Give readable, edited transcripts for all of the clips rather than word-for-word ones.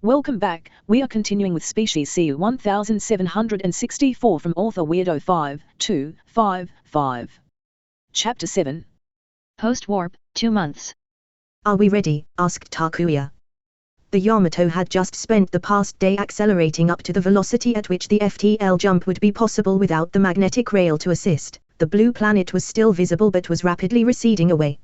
Welcome back. We are continuing with species C1764 from author Weirdo 5255. Chapter 7. Post-warp, 2 months. Are we ready? Asked Takuya. The Yamato had just spent the past day accelerating up to the velocity at which the FTL jump would be possible without the magnetic rail to assist. The blue planet was still visible but was rapidly receding away.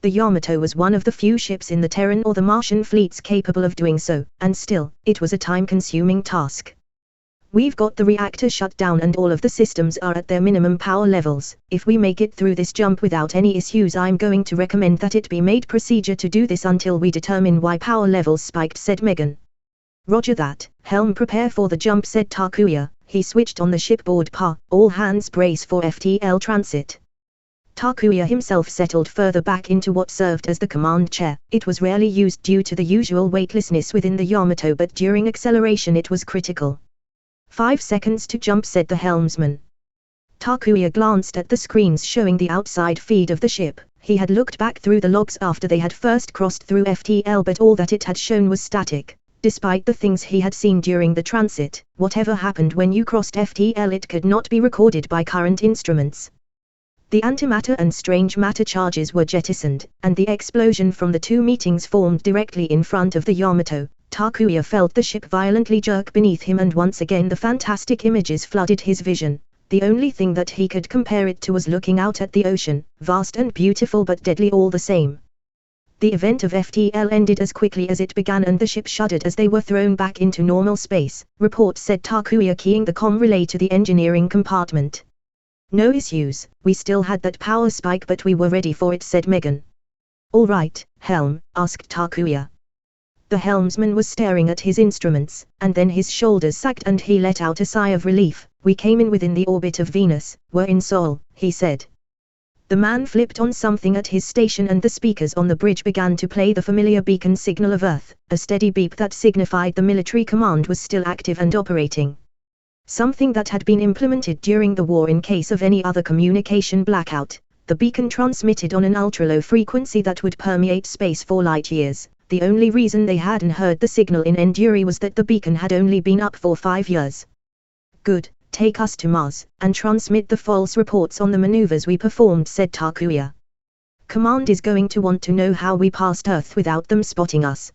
The Yamato was one of the few ships in the Terran or the Martian fleets capable of doing so, and still, it was a time-consuming task. We've got the reactor shut down and all of the systems are at their minimum power levels. If we make it through this jump without any issues, I'm going to recommend that it be made procedure to do this until we determine why power levels spiked, said Megan. Roger that. Helm, prepare for the jump, said Takuya. He switched on the shipboard power. All hands brace for FTL transit. Takuya himself settled further back into what served as the command chair. It was rarely used due to the usual weightlessness within the Yamato, but during acceleration it was critical. 5 seconds to jump, said the helmsman. Takuya glanced at the screens showing the outside feed of the ship. He had looked back through the logs after they had first crossed through FTL, but all that it had shown was static. Despite the things he had seen during the transit, whatever happened when you crossed FTL, it could not be recorded by current instruments. The antimatter and strange matter charges were jettisoned, and the explosion from the two meetings formed directly in front of the Yamato. Takuya felt the ship violently jerk beneath him, and once again the fantastic images flooded his vision. The only thing that he could compare it to was looking out at the ocean, vast and beautiful but deadly all the same. The event of FTL ended as quickly as it began, and the ship shuddered as they were thrown back into normal space. Report, said Takuya, keying the comm relay to the engineering compartment. No issues. We still had that power spike, but we were ready for it, said Megan. All right, Helm, asked Takuya. The helmsman was staring at his instruments, and then his shoulders sagged and he let out a sigh of relief. We came in within the orbit of Venus. We're in Sol, he said. The man flipped on something at his station and the speakers on the bridge began to play the familiar beacon signal of Earth, a steady beep that signified the military command was still active and operating. Something that had been implemented during the war in case of any other communication blackout. The beacon transmitted on an ultra-low frequency that would permeate space for light years. The only reason they hadn't heard the signal in Enduri was that the beacon had only been up for 5 years. Good, take us to Mars, and transmit the false reports on the maneuvers we performed, said Takuya. Command is going to want to know how we passed Earth without them spotting us.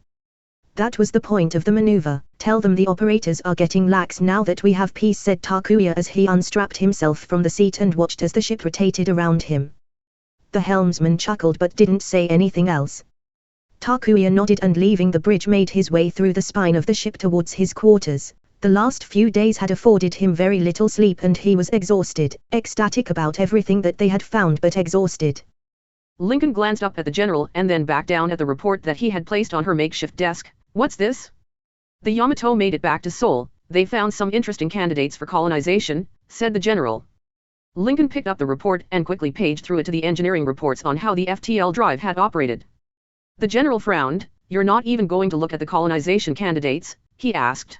That was the point of the maneuver. Tell them the operators are getting lax now that we have peace, said Takuya as he unstrapped himself from the seat and watched as the ship rotated around him. The helmsman chuckled but didn't say anything else. Takuya nodded and leaving the bridge made his way through the spine of the ship towards his quarters. The last few days had afforded him very little sleep and he was exhausted, ecstatic about everything that they had found but exhausted. Lincoln glanced up at the general and then back down at the report that he had placed on her makeshift desk. What's this? The Yamato made it back to Seoul. They found some interesting candidates for colonization, said the general. Lincoln picked up the report and quickly paged through it to the engineering reports on how the FTL drive had operated. The general frowned. You're not even going to look at the colonization candidates? He asked.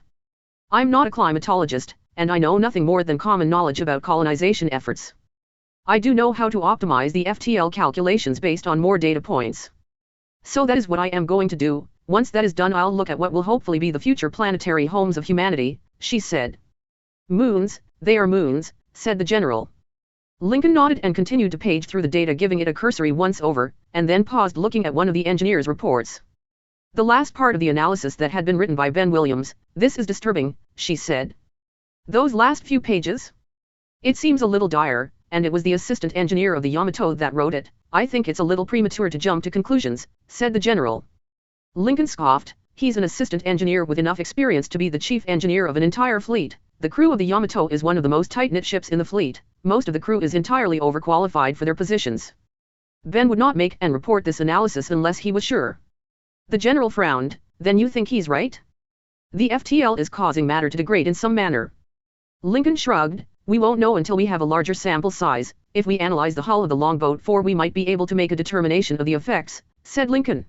I'm not a climatologist, and I know nothing more than common knowledge about colonization efforts. I do know how to optimize the FTL calculations based on more data points. So that is what I am going to do. Once that is done, I'll look at what will hopefully be the future planetary homes of humanity, she said. Moons, they are moons, said the general. Lincoln nodded and continued to page through the data, giving it a cursory once over, and then paused looking at one of the engineer's reports. The last part of the analysis that had been written by Ben Williams. This is disturbing, she said. Those last few pages? It seems a little dire, and it was the assistant engineer of the Yamato that wrote it. I think it's a little premature to jump to conclusions, said the general. Lincoln scoffed. He's an assistant engineer with enough experience to be the chief engineer of an entire fleet. The crew of the Yamato is one of the most tight-knit ships in the fleet. Most of the crew is entirely overqualified for their positions. Ben would not make and report this analysis unless he was sure. The general frowned. Then you think he's right? The FTL is causing matter to degrade in some manner. Lincoln shrugged. We won't know until we have a larger sample size. If we analyze the hull of the longboat 4, we might be able to make a determination of the effects, said Lincoln.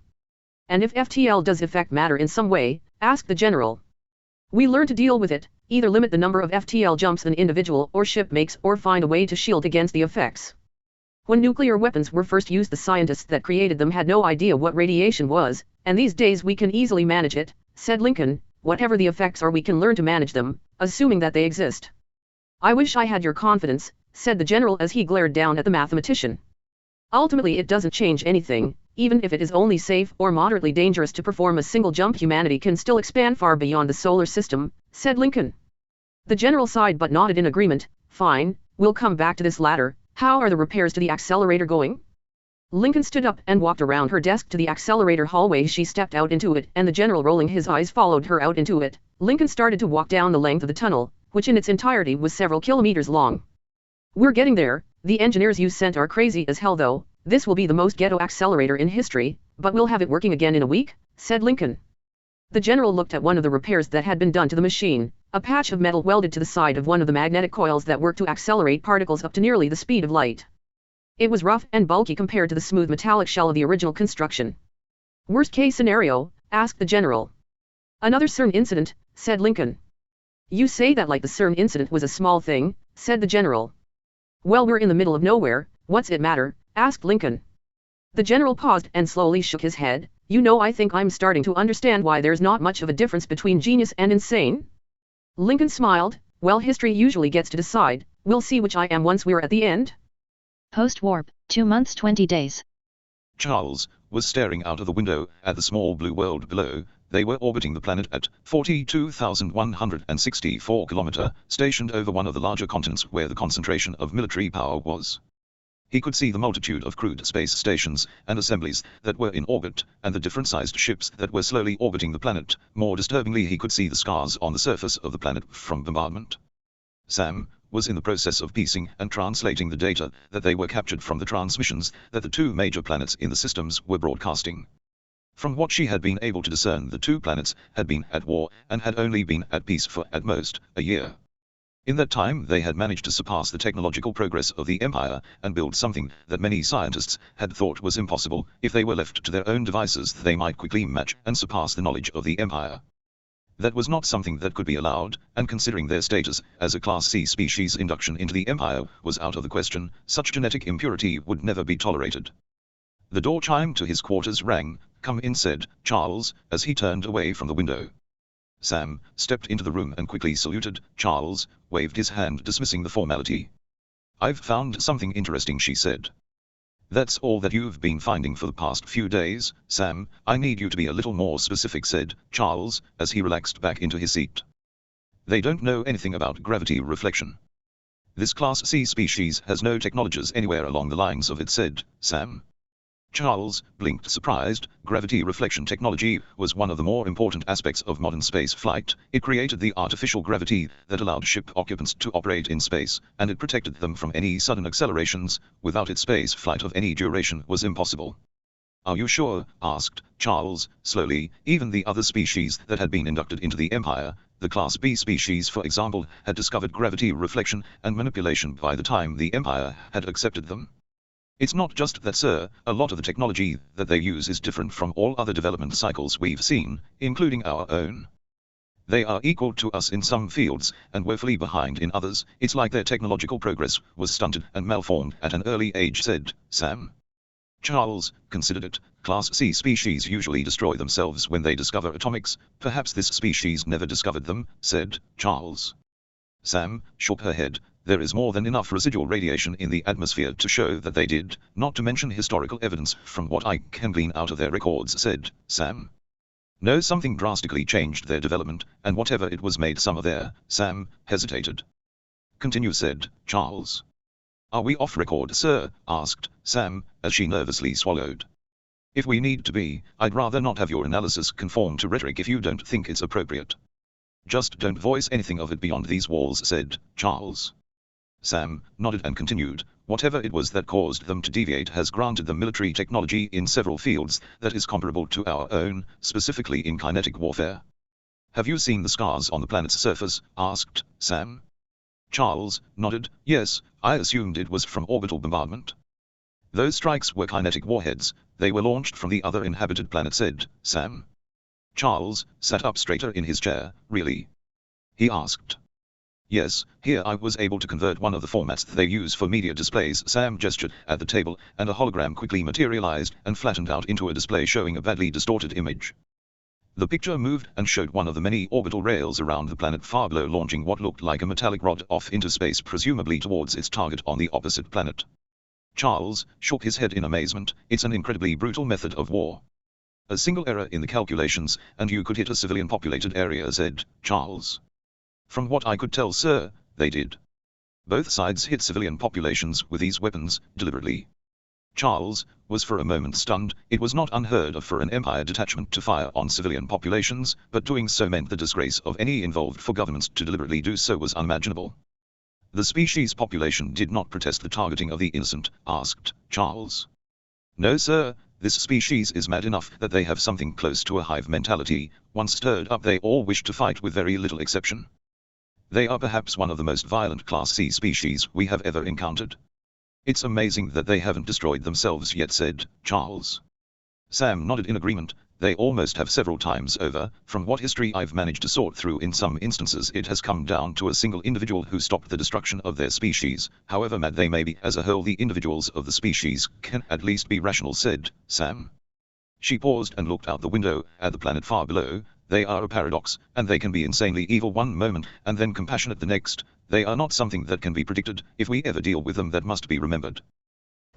And if FTL does affect matter in some way, asked the general. We learn to deal with it, either limit the number of FTL jumps an individual or ship makes or find a way to shield against the effects. When nuclear weapons were first used, the scientists that created them had no idea what radiation was, and these days we can easily manage it, said Lincoln. Whatever the effects are, we can learn to manage them, assuming that they exist. I wish I had your confidence, said the general as he glared down at the mathematician. Ultimately it doesn't change anything. Even if it is only safe or moderately dangerous to perform a single jump, humanity can still expand far beyond the solar system, said Lincoln. The general sighed but nodded in agreement. Fine, we'll come back to this later. How are the repairs to the accelerator going? Lincoln stood up and walked around her desk to the accelerator hallway. She stepped out into it, and the general, rolling his eyes, followed her out into it. Lincoln started to walk down the length of the tunnel, which in its entirety was several kilometers long. We're getting there. The engineers you sent are crazy as hell though. This will be the most ghetto accelerator in history, but we'll have it working again in a week, said Lincoln. The general looked at one of the repairs that had been done to the machine, a patch of metal welded to the side of one of the magnetic coils that worked to accelerate particles up to nearly the speed of light. It was rough and bulky compared to the smooth metallic shell of the original construction. Worst case scenario? Asked the general. Another CERN incident, said Lincoln. You say that like the CERN incident was a small thing, said the general. Well, we're in the middle of nowhere, what's it matter? Asked Lincoln. The general paused and slowly shook his head. You know, I think I'm starting to understand why there's not much of a difference between genius and insane. Lincoln smiled. Well, history usually gets to decide. We'll see which I am once we're at the end. Post-warp, 2 months 20 days. Charles was staring out of the window at the small blue world below. They were orbiting the planet at 42,164 km, stationed over one of the larger continents where the concentration of military power was. He could see the multitude of crewed space stations and assemblies that were in orbit, and the different-sized ships that were slowly orbiting the planet. More disturbingly, he could see the scars on the surface of the planet from bombardment. Sam was in the process of piecing and translating the data that they were captured from the transmissions that the two major planets in the systems were broadcasting. From what she had been able to discern, the two planets had been at war and had only been at peace for, at most, a year. In that time they had managed to surpass the technological progress of the Empire and build something that many scientists had thought was impossible. If they were left to their own devices, they might quickly match and surpass the knowledge of the Empire. That was not something that could be allowed, and considering their status as a Class C species, induction into the Empire was out of the question. Such genetic impurity would never be tolerated. The door chime to his quarters rang. Come in, said Charles, as he turned away from the window. Sam stepped into the room and quickly saluted. Charles waved his hand, dismissing the formality. I've found something interesting, she said. That's all that you've been finding for the past few days, Sam? I need you to be a little more specific, said Charles, as he relaxed back into his seat. They don't know anything about gravity reflection. This Class C species has no technologies anywhere along the lines of it, said Sam. Charles blinked, surprised. Gravity reflection technology was one of the more important aspects of modern space flight. It created the artificial gravity that allowed ship occupants to operate in space, and it protected them from any sudden accelerations. Without it, space flight of any duration was impossible. Are you sure? Asked Charles, slowly. Even the other species that had been inducted into the Empire, the Class B species for example, had discovered gravity reflection and manipulation by the time the Empire had accepted them. It's not just that, sir. A lot of the technology that they use is different from all other development cycles we've seen, including our own. They are equal to us in some fields, and woefully behind in others. It's like their technological progress was stunted and malformed at an early age, said Sam. Charles considered it. Class C species usually destroy themselves when they discover atomics. Perhaps this species never discovered them, said Charles. Sam shook her head. There is more than enough residual radiation in the atmosphere to show that they did, not to mention historical evidence from what I can glean out of their records, said Sam. No, something drastically changed their development, and whatever it was made some of their. Sam hesitated. Continue, said Charles. Are we off record, sir? Asked Sam, as she nervously swallowed. If we need to be, I'd rather not have your analysis conform to rhetoric if you don't think it's appropriate. Just don't voice anything of it beyond these walls, said Charles. Sam nodded and continued. Whatever it was that caused them to deviate has granted them military technology in several fields that is comparable to our own, specifically in kinetic warfare. Have you seen the scars on the planet's surface? Asked Sam. Charles nodded. Yes, I assumed it was from orbital bombardment. Those strikes were kinetic warheads. They were launched from the other inhabited planet, said Sam. Charles sat up straighter in his chair. Really? He asked. Yes, here I was able to convert one of the formats they use for media displays. Sam gestured at the table, and a hologram quickly materialized and flattened out into a display showing a badly distorted image. The picture moved and showed one of the many orbital rails around the planet far below launching what looked like a metallic rod off into space, presumably towards its target on the opposite planet. Charles shook his head in amazement. It's an incredibly brutal method of war. A single error in the calculations, and you could hit a civilian-populated area, said Charles. From what I could tell, sir, they did. Both sides hit civilian populations with these weapons, deliberately. Charles was for a moment stunned. It was not unheard of for an Empire detachment to fire on civilian populations, but doing so meant the disgrace of any involved. For governments to deliberately do so was unimaginable. The species population did not protest the targeting of the innocent, asked Charles. No, sir, this species is mad enough that they have something close to a hive mentality. Once stirred up, they all wish to fight with very little exception. They are perhaps one of the most violent Class C species we have ever encountered. It's amazing that they haven't destroyed themselves yet, said Charles. Sam nodded in agreement. They almost have several times over. From what history I've managed to sort through, in some instances it has come down to a single individual who stopped the destruction of their species. However mad they may be, as a whole the individuals of the species can at least be rational, said Sam. She paused and looked out the window at the planet far below. They are a paradox, and they can be insanely evil one moment, and then compassionate the next. They are not something that can be predicted. If we ever deal with them, that must be remembered.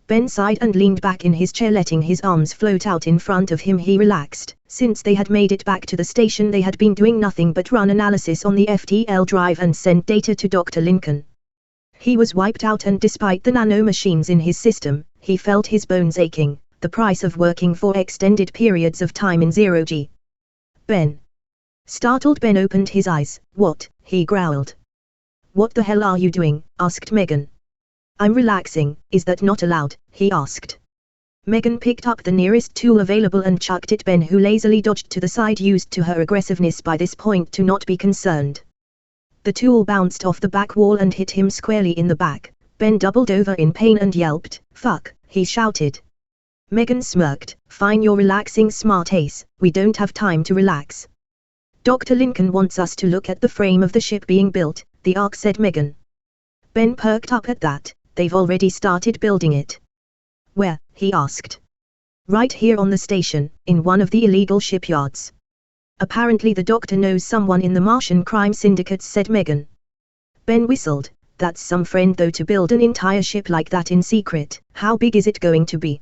Ben sighed and leaned back in his chair, letting his arms float out in front of him. He relaxed. Since they had made it back to the station, they had been doing nothing but run analysis on the FTL drive and send data to Dr. Lincoln. He was wiped out, and despite the nanomachines in his system, he felt his bones aching, the price of working for extended periods of time in 0G. Ben. Startled, Ben opened his eyes. What? He growled. What the hell are you doing? Asked Megan. I'm relaxing. Is that not allowed? He asked. Megan picked up the nearest tool available and chucked it. Ben, who lazily dodged to the side, used to her aggressiveness by this point to not be concerned. The tool bounced off the back wall and hit him squarely in the back. Ben doubled over in pain and yelped. Fuck, he shouted. Megan smirked. Fine, you're relaxing, smart ace. We don't have time to relax. Dr. Lincoln wants us to look at the frame of the ship being built, the Ark, said Megan. Ben perked up at that. They've already started building it. Where? He asked. Right here on the station, in one of the illegal shipyards. Apparently the doctor knows someone in the Martian crime syndicates, said Megan. Ben whistled. That's some friend though, to build an entire ship like that in secret. How big is it going to be?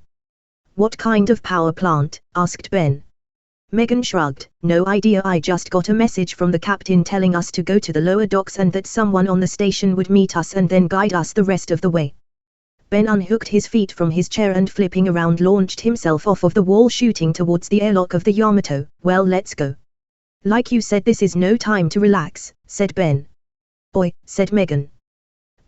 What kind of power plant? Asked Ben. Megan shrugged. No idea. I just got a message from the captain telling us to go to the lower docks and that someone on the station would meet us and then guide us the rest of the way. Ben unhooked his feet from his chair and, flipping around, launched himself off of the wall, shooting towards the airlock of the Yamato. Well, let's go. Like you said, this is no time to relax, said Ben. Oi, said Megan.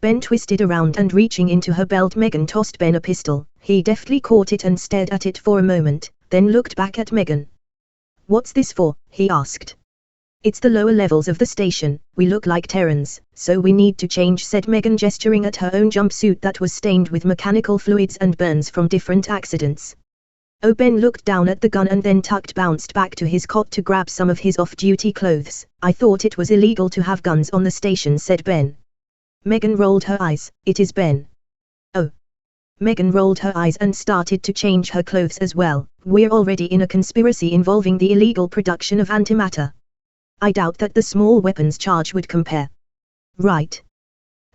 Ben twisted around and, reaching into her belt, Megan tossed Ben a pistol. He deftly caught it and stared at it for a moment, then looked back at Megan. What's this for? He asked. It's the lower levels of the station. We look like Terrans, so we need to change, said Megan, gesturing at her own jumpsuit that was stained with mechanical fluids and burns from different accidents. Oh, Ben looked down at the gun and then bounced back to his cot to grab some of his off-duty clothes. I thought it was illegal to have guns on the station, said Ben. Megan rolled her eyes. It is, Ben. Oh. Megan rolled her eyes and started to change her clothes as well. We're already in a conspiracy involving the illegal production of antimatter. I doubt that the small weapons charge would compare. Right.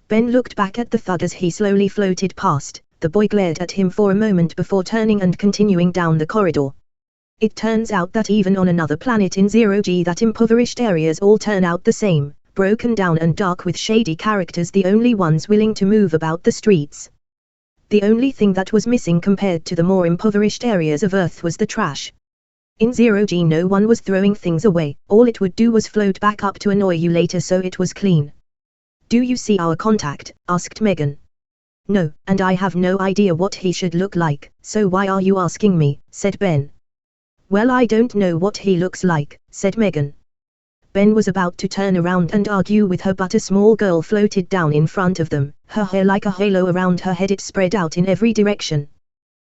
Ben looked back at the thug as he slowly floated past. The boy glared at him for a moment before turning and continuing down the corridor. It turns out that even on another planet in 0G, that impoverished areas all turn out the same, broken down and dark with shady characters, the only ones willing to move about the streets. The only thing that was missing compared to the more impoverished areas of Earth was the trash. In 0G no one was throwing things away. All it would do was float back up to annoy you later, so it was clean. Do you see our contact? Asked Megan. No, and I have no idea what he should look like, so why are you asking me? Said Ben. Well, I don't know what he looks like, said Megan. Ben was about to turn around and argue with her, but a small girl floated down in front of them, her hair like a halo around her head. It spread out in every direction.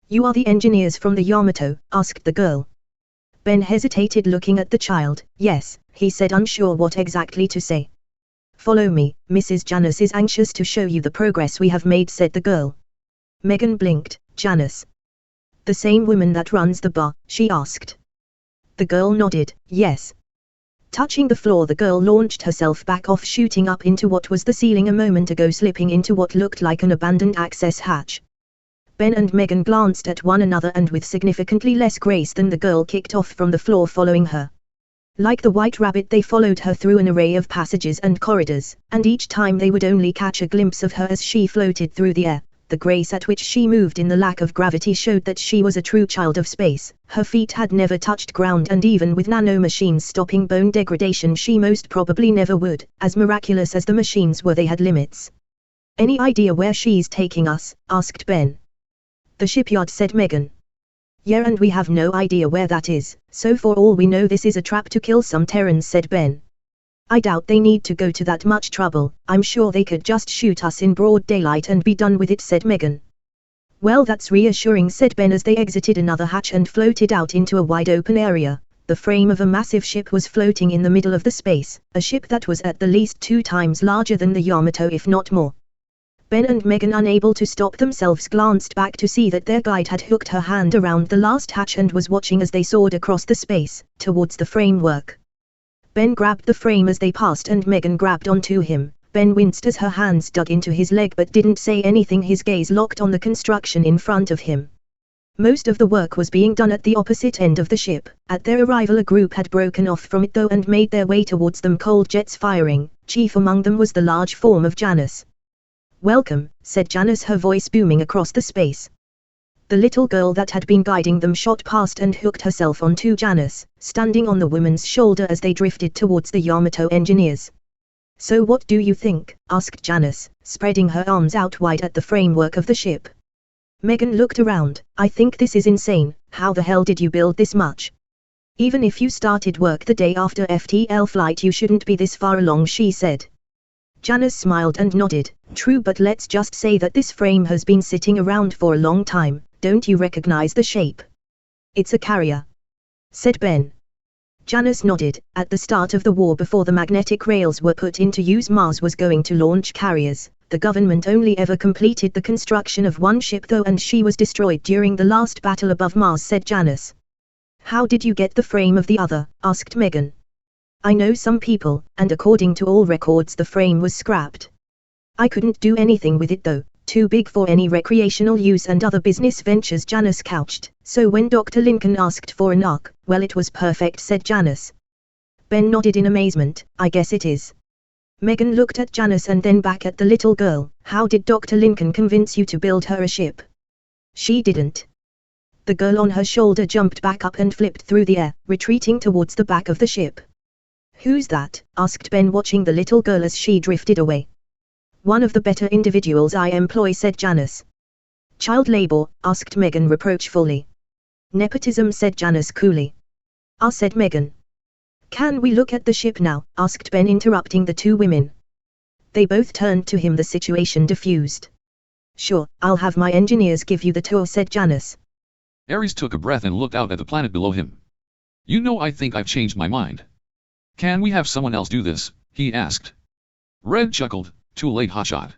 You are the engineers from the Yamato? Asked the girl. Ben hesitated, looking at the child. Yes, he said, unsure what exactly to say. Follow me, Mrs. Janice is anxious to show you the progress we have made, said the girl. Megan blinked. Janice. The same woman that runs the bar? She asked. The girl nodded, yes. Touching the floor, the girl launched herself back off, shooting up into what was the ceiling a moment ago, slipping into what looked like an abandoned access hatch. Ben and Megan glanced at one another and with significantly less grace than the girl kicked off from the floor following her. Like the white rabbit, they followed her through an array of passages and corridors, and each time they would only catch a glimpse of her as she floated through the air. The grace at which she moved in the lack of gravity showed that she was a true child of space. Her feet had never touched ground, and even with nanomachines stopping bone degradation, she most probably never would. As miraculous as the machines were, they had limits. "Any idea where she's taking us?" asked Ben. "The shipyard," said Megan. "Yeah, and we have no idea where that is, so for all we know this is a trap to kill some Terrans," said Ben. "I doubt they need to go to that much trouble. I'm sure they could just shoot us in broad daylight and be done with it," said Megan. "Well, that's reassuring," said Ben as they exited another hatch and floated out into a wide open area. The frame of a massive ship was floating in the middle of the space, a ship that was at the least 2 times larger than the Yamato, if not more. Ben and Megan, unable to stop themselves, glanced back to see that their guide had hooked her hand around the last hatch and was watching as they soared across the space, towards the framework. Ben grabbed the frame as they passed and Megan grabbed onto him. Ben winced as her hands dug into his leg but didn't say anything, his gaze locked on the construction in front of him. Most of the work was being done at the opposite end of the ship. At their arrival, a group had broken off from it though and made their way towards them, cold jets firing. Chief among them was the large form of Janice. "Welcome," said Janice, her voice booming across the space. The little girl that had been guiding them shot past and hooked herself onto Janice, standing on the woman's shoulder as they drifted towards the Yamato engineers. "So what do you think?" asked Janice, spreading her arms out wide at the framework of the ship. Megan looked around. "I think this is insane. How the hell did you build this much? Even if you started work the day after FTL flight, you shouldn't be this far along," she said. Janice smiled and nodded. "True, but let's just say that this frame has been sitting around for a long time. Don't you recognize the shape?" "It's a carrier," said Ben. Janice nodded. At the start of the war, before the magnetic rails were put into use, Mars was going to launch carriers. The government only ever completed the construction of one ship though, and she was destroyed during the last battle above Mars, said Janice. "How did you get the frame of the other?" asked Megan. "I know some people, and according to all records the frame was scrapped. I couldn't do anything with it though, too big for any recreational use and other business ventures," Janice couched. "So when Dr. Lincoln asked for an arc, well, it was perfect," said Janice. Ben nodded in amazement. "I guess it is." Megan looked at Janice and then back at the little girl. "How did Dr. Lincoln convince you to build her a ship?" "She didn't." The girl on her shoulder jumped back up and flipped through the air, retreating towards the back of the ship. "Who's that?" asked Ben, watching the little girl as she drifted away. "One of the better individuals I employ," said Janice. "Child labor?" asked Megan reproachfully. "Nepotism," said Janice coolly. "Ah," said Megan. "Can we look at the ship now?" asked Ben, interrupting the two women. They both turned to him, the situation diffused. "Sure, I'll have my engineers give you the tour," said Janice. Ares took a breath and looked out at the planet below him. "You know, I think I've changed my mind. Can we have someone else do this?" he asked. Red chuckled. "Too late, hotshot."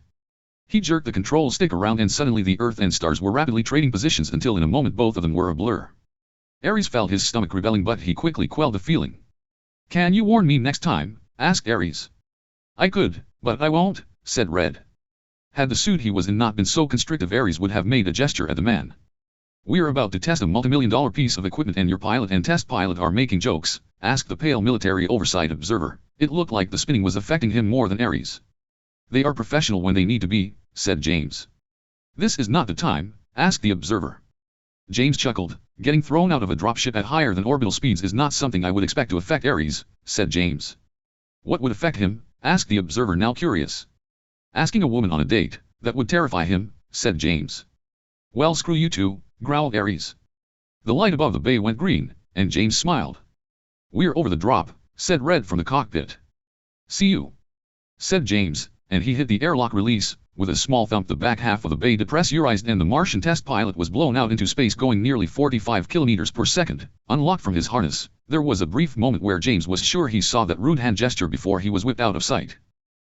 He jerked the control stick around and suddenly the Earth and stars were rapidly trading positions until in a moment both of them were a blur. Ares felt his stomach rebelling, but he quickly quelled the feeling. "Can you warn me next time?" asked Ares. "I could, but I won't," said Red. Had the suit he was in not been so constrictive, Ares would have made a gesture at the man. "We're about to test a multimillion-dollar piece of equipment and your pilot and test pilot are making jokes?" asked the pale military oversight observer. It looked like the spinning was affecting him more than Ares. "They are professional when they need to be," said James. "This is not the time?" asked the observer. James chuckled. "Getting thrown out of a dropship at higher than orbital speeds is not something I would expect to affect Ares," said James. "What would affect him?" asked the observer, now curious. "Asking a woman on a date, that would terrify him," said James. "Well, screw you two," growled Ares. The light above the bay went green, and James smiled. "We're over the drop," said Red from the cockpit. "See you," said James, and he hit the airlock release. With a small thump, the back half of the bay depressurized and the Martian test pilot was blown out into space going nearly 45 kilometers per second. Unlocked from his harness, there was a brief moment where James was sure he saw that rude hand gesture before he was whipped out of sight.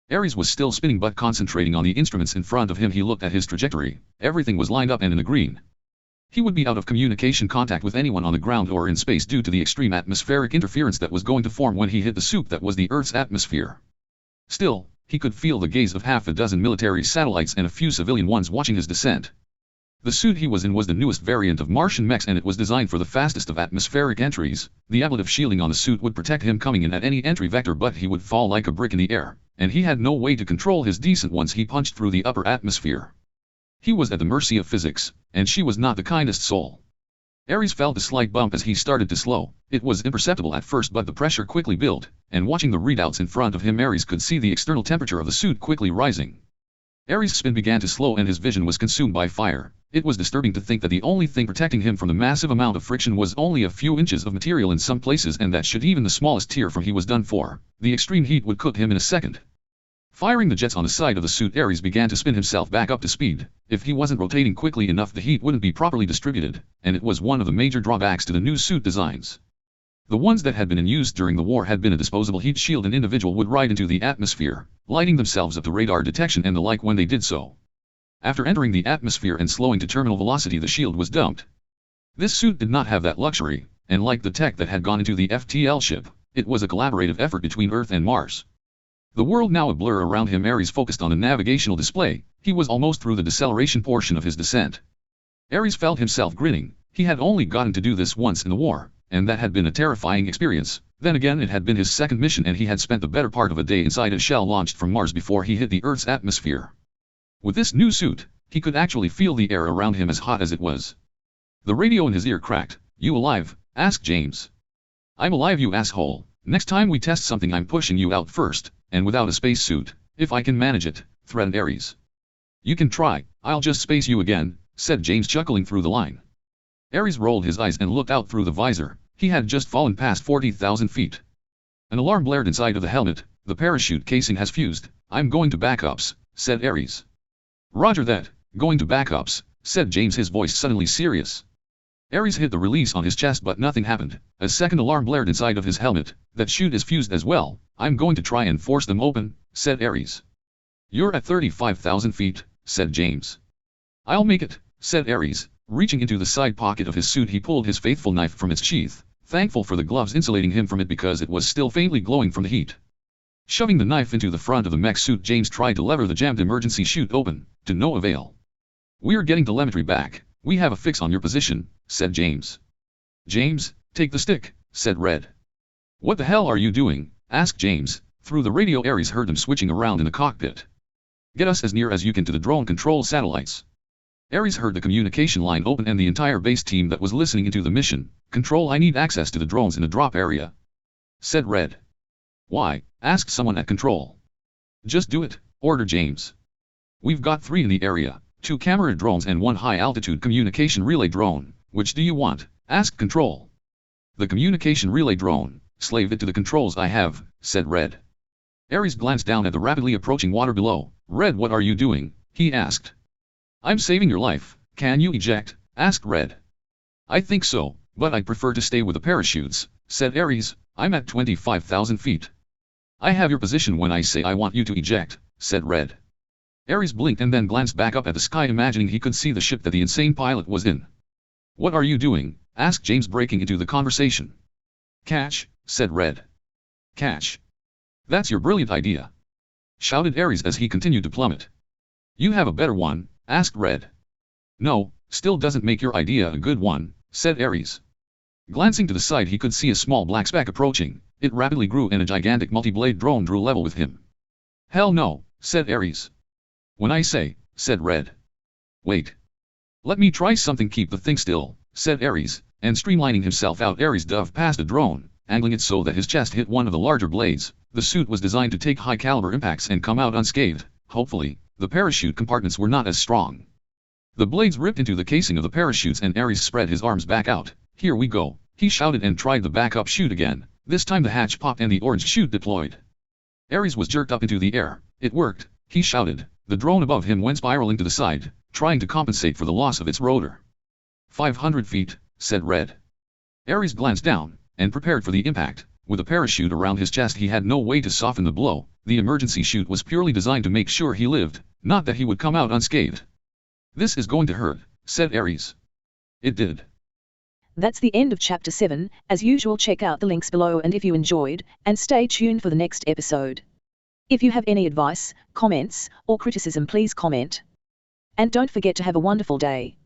Ares was still spinning but concentrating on the instruments in front of him. He looked at his trajectory. Everything was lined up and in the green. He would be out of communication contact with anyone on the ground or in space due to the extreme atmospheric interference that was going to form when he hit the suit that was the Earth's atmosphere. Still, he could feel the gaze of half a dozen military satellites and a few civilian ones watching his descent. The suit he was in was the newest variant of Martian mechs, and it was designed for the fastest of atmospheric entries. The ablative shielding on the suit would protect him coming in at any entry vector, but he would fall like a brick in the air, and he had no way to control his descent once he punched through the upper atmosphere. He was at the mercy of physics, and she was not the kindest soul. Ares felt a slight bump as he started to slow. It was imperceptible at first, but the pressure quickly built, and watching the readouts in front of him, Ares could see the external temperature of the suit quickly rising. Ares' spin began to slow and his vision was consumed by fire. It was disturbing to think that the only thing protecting him from the massive amount of friction was only a few inches of material in some places, and that should even the smallest tear from he was done for. The extreme heat would cook him in a second. Firing the jets on the side of the suit, Ares began to spin himself back up to speed. If he wasn't rotating quickly enough, the heat wouldn't be properly distributed, and it was one of the major drawbacks to the new suit designs. The ones that had been in use during the war had been a disposable heat shield an individual would ride into the atmosphere, lighting themselves up to radar detection and the like when they did so. After entering the atmosphere and slowing to terminal velocity, the shield was dumped. This suit did not have that luxury, and like the tech that had gone into the FTL ship, it was a collaborative effort between Earth and Mars. The world now a blur around him, Ares focused on the navigational display. He was almost through the deceleration portion of his descent. Ares felt himself grinning. He had only gotten to do this once in the war, and that had been a terrifying experience. Then again, it had been his second mission, and he had spent the better part of a day inside a shell launched from Mars before he hit the Earth's atmosphere. With this new suit, he could actually feel the air around him as hot as it was. The radio in his ear cracked. "You alive?" asked James. "I'm alive, you asshole. Next time we test something, I'm pushing you out first, and without a spacesuit, if I can manage it," threatened Ares. "You can try, I'll just space you again," said James, chuckling through the line. Ares rolled his eyes and looked out through the visor. He had just fallen past 40,000 feet. An alarm blared inside of the helmet. "The parachute casing has fused. I'm going to backups," said Ares. "Roger that, going to backups," said James, his voice suddenly serious. Ares hit the release on his chest, but nothing happened. A second alarm blared inside of his helmet. "That chute is fused as well. I'm going to try and force them open," said Ares. "You're at 35,000 feet, said James. "I'll make it," said Ares. Reaching into the side pocket of his suit, he pulled his faithful knife from its sheath, thankful for the gloves insulating him from it because it was still faintly glowing from the heat. Shoving the knife into the front of the mech suit, James tried to lever the jammed emergency chute open, to no avail. "We're getting telemetry back. We have a fix on your position," said James. "James, take the stick," said Red. "What the hell are you doing?" asked James. Through the radio, Ares heard them switching around in the cockpit. "Get us as near as you can to the drone control satellites." Ares heard the communication line open and the entire base team that was listening into the mission. "Control, I need access to the drones in the drop area," said Red. "Why?" asked someone at Control. "Just do it," ordered James. "We've got 3 in the area, 2 camera drones and 1 high-altitude communication relay drone. Which do you want?" asked Control. "The communication relay drone. Slave it to the controls I have," said Red. Ares glanced down at the rapidly approaching water below. "Red, what are you doing?" he asked. "I'm saving your life. Can you eject?" asked Red. "I think so, but I'd prefer to stay with the parachutes," said Ares. "I'm at 25,000 feet. "I have your position when I say I want you to eject," said Red. Ares blinked and then glanced back up at the sky, imagining he could see the ship that the insane pilot was in. "What are you doing?" asked James, breaking into the conversation. "Catch," said Red. "Catch. That's your brilliant idea," shouted Ares as he continued to plummet. "You have a better one?" asked Red. "No, still doesn't make your idea a good one," said Ares. Glancing to the side, he could see a small black speck approaching. It rapidly grew and a gigantic multi-blade drone drew level with him. "Hell no," said Ares. "When I say," said Red. "Wait. Let me try something. Keep the thing still," said Ares, and streamlining himself out, Ares dove past the drone, angling it so that his chest hit one of the larger blades. The suit was designed to take high-caliber impacts and come out unscathed. Hopefully, the parachute compartments were not as strong. The blades ripped into the casing of the parachutes and Ares spread his arms back out. "Here we go," he shouted and tried the backup chute again. This time the hatch popped and the orange chute deployed. Ares was jerked up into the air. "It worked," he shouted. The drone above him went spiraling to the side, trying to compensate for the loss of its rotor. 500 feet, said Red. Ares glanced down, and prepared for the impact. With a parachute around his chest, he had no way to soften the blow. The emergency chute was purely designed to make sure he lived, not that he would come out unscathed. "This is going to hurt," said Ares. It did. That's the end of Chapter 7. As usual, check out the links below, and if you enjoyed, and stay tuned for the next episode. If you have any advice, comments, or criticism, please comment. And don't forget to have a wonderful day.